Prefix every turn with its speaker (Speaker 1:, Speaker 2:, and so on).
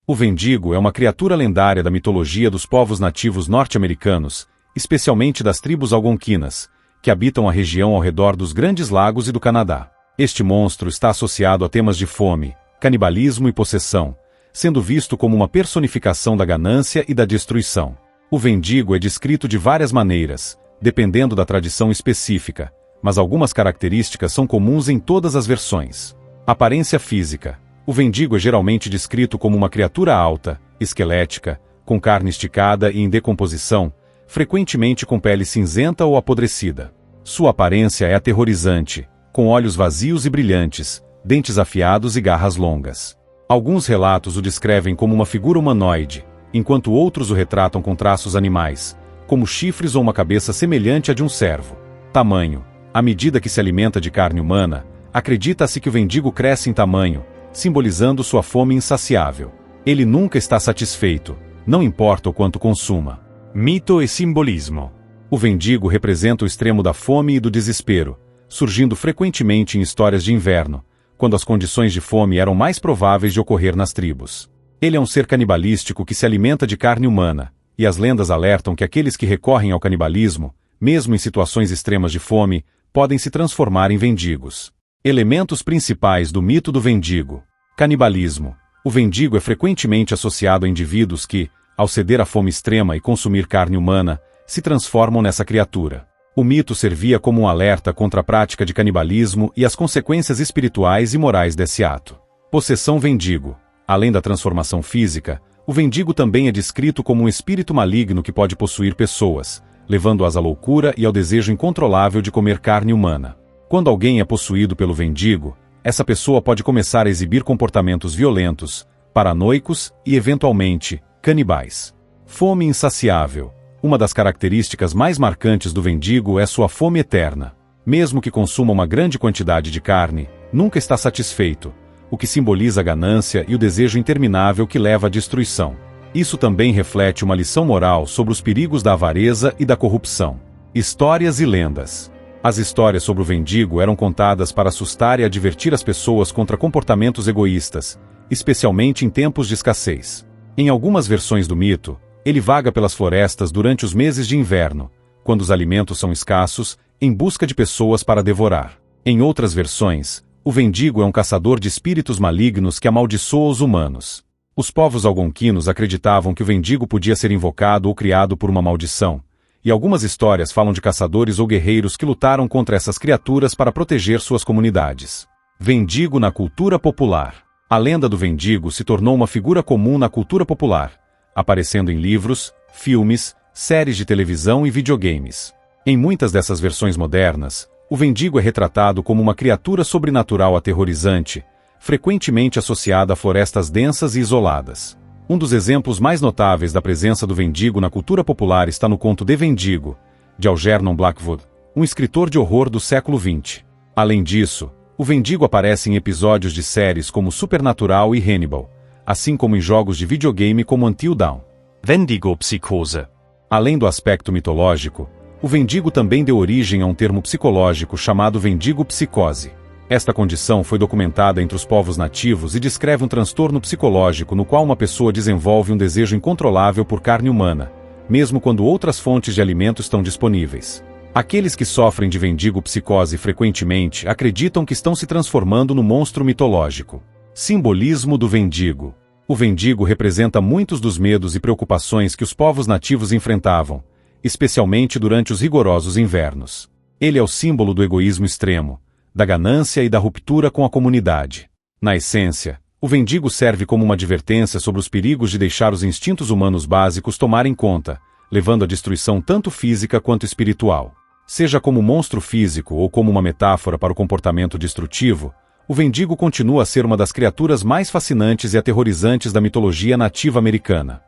Speaker 1: O Vendigo é uma criatura lendária da mitologia dos povos nativos norte-americanos, especialmente das tribos algonquinas, que habitam a região ao redor dos Grandes Lagos e do Canadá. Este monstro está associado a temas de fome, canibalismo e possessão, sendo visto como uma personificação da ganância e da destruição. O Vendigo é descrito de várias maneiras, dependendo da tradição específica, mas algumas características são comuns em todas as versões. Aparência física. O Vendigo é geralmente descrito como uma criatura alta, esquelética, com carne esticada e em decomposição, frequentemente com pele cinzenta ou apodrecida. Sua aparência é aterrorizante, com olhos vazios e brilhantes, dentes afiados e garras longas. Alguns relatos o descrevem como uma figura humanoide, enquanto outros o retratam com traços animais, como chifres ou uma cabeça semelhante à de um cervo. Tamanho. À medida que se alimenta de carne humana, acredita-se que o Vendigo cresce em tamanho, simbolizando sua fome insaciável. Ele nunca está satisfeito, não importa o quanto consuma. Mito e simbolismo. O Vendigo representa o extremo da fome e do desespero, surgindo frequentemente em histórias de inverno, quando as condições de fome eram mais prováveis de ocorrer nas tribos. Ele é um ser canibalístico que se alimenta de carne humana, e as lendas alertam que aqueles que recorrem ao canibalismo, mesmo em situações extremas de fome, podem se transformar em vendigos. Elementos principais do mito do Vendigo. Canibalismo. O Vendigo é frequentemente associado a indivíduos que, ao ceder à fome extrema e consumir carne humana, se transformam nessa criatura. O mito servia como um alerta contra a prática de canibalismo e as consequências espirituais e morais desse ato. Possessão Vendigo. Além da transformação física, o Vendigo também é descrito como um espírito maligno que pode possuir pessoas, levando-as à loucura e ao desejo incontrolável de comer carne humana. Quando alguém é possuído pelo Vendigo, essa pessoa pode começar a exibir comportamentos violentos, paranoicos e, eventualmente, canibais. Fome insaciável. Uma das características mais marcantes do Vendigo é sua fome eterna. Mesmo que consuma uma grande quantidade de carne, nunca está satisfeito, o que simboliza a ganância e o desejo interminável que leva à destruição. Isso também reflete uma lição moral sobre os perigos da avareza e da corrupção. Histórias e lendas. As histórias sobre o Vendigo eram contadas para assustar e advertir as pessoas contra comportamentos egoístas, especialmente em tempos de escassez. Em algumas versões do mito, ele vaga pelas florestas durante os meses de inverno, quando os alimentos são escassos, em busca de pessoas para devorar. Em outras versões, o Vendigo é um caçador de espíritos malignos que amaldiçoa os humanos. Os povos algonquinos acreditavam que o Vendigo podia ser invocado ou criado por uma maldição, e algumas histórias falam de caçadores ou guerreiros que lutaram contra essas criaturas para proteger suas comunidades. Vendigo na cultura popular. A lenda do Vendigo se tornou uma figura comum na cultura popular, aparecendo em livros, filmes, séries de televisão e videogames. Em muitas dessas versões modernas, o Vendigo é retratado como uma criatura sobrenatural aterrorizante, frequentemente associada a florestas densas e isoladas. Um dos exemplos mais notáveis da presença do Vendigo na cultura popular está no conto De Vendigo, de Algernon Blackwood, um escritor de horror do século XX. Além disso, o Vendigo aparece em episódios de séries como Supernatural e Hannibal, assim como em jogos de videogame como Until Dawn. Vendigo-psicose. Além do aspecto mitológico, o Vendigo também deu origem a um termo psicológico chamado Vendigo-psicose. Esta condição foi documentada entre os povos nativos e descreve um transtorno psicológico no qual uma pessoa desenvolve um desejo incontrolável por carne humana, mesmo quando outras fontes de alimento estão disponíveis. Aqueles que sofrem de vendigo-psicose frequentemente acreditam que estão se transformando no monstro mitológico. Simbolismo do Vendigo. O Vendigo representa muitos dos medos e preocupações que os povos nativos enfrentavam, especialmente durante os rigorosos invernos. Ele é o símbolo do egoísmo extremo, da ganância e da ruptura com a comunidade. Na essência, o Vendigo serve como uma advertência sobre os perigos de deixar os instintos humanos básicos tomarem conta, levando à destruição tanto física quanto espiritual. Seja como monstro físico ou como uma metáfora para o comportamento destrutivo, o Vendigo continua a ser uma das criaturas mais fascinantes e aterrorizantes da mitologia nativa americana.